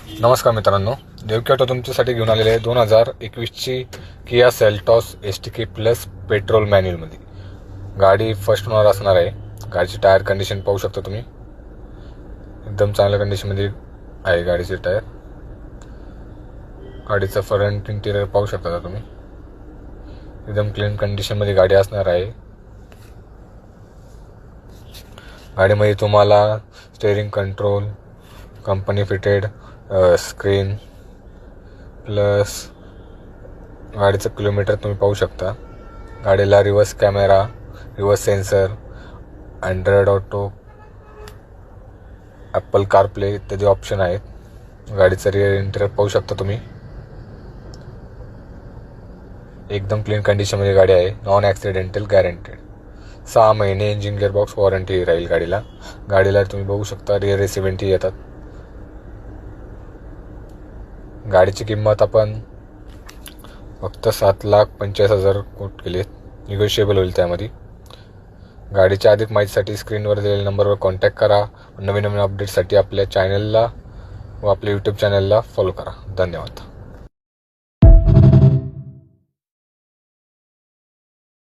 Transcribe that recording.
नमस्कार मित्रांनो, देवकी ऑटो तुमच्यासाठी घेऊन आलेले आहे 2021ची Kia Seltos STK plus petrol मॅन्युअलमध्ये। गाडी फर्स्ट ओनर असणार आहे। गाडीची टायर कंडिशन पाहू शकता तुम्ही, एकदम चांगल्या कंडिशनमध्ये आहे गाडीचे टायर। गाडीचा फ्रंट इंटिरियर पाहू शकता तुम्ही, एकदम क्लीन कंडिशनमध्ये गाडी असणार आहे। गाडीमध्ये तुम्हाला steering control, company fitted screen plus गाडीचं किलोमीटर तुम्ही पाहू शकता। गाडीला reverse camera, reverse sensor, android auto, apple carplay इत्यादी ऑप्शन आहेत। गाडीचं रिअर इंटिरियर पाहू शकता तुम्ही, एकदम क्लीन कंडिशनमध्ये गाडी आहे। नॉन ॲक्सिडेंटल गॅरंटेड, 6 महिने इंजिन गिअरबॉक्स वॉरंटी राहील गाडीला तुम्ही बघू शकता रिअर AC व्हेंटी येतात। गाडीची किंमत आपण फक्त 7,45,000 कोट केली, निगोशिएबल होईल त्यामध्ये। गाडीच्या अधिक माहितीसाठी स्क्रीनवर दिलेल्या नंबरवर कॉन्टॅक्ट करा। नवीन अपडेटसाठी आपल्या चॅनलला व आपल्या YouTube चॅनलला फॉलो करा। धन्यवाद।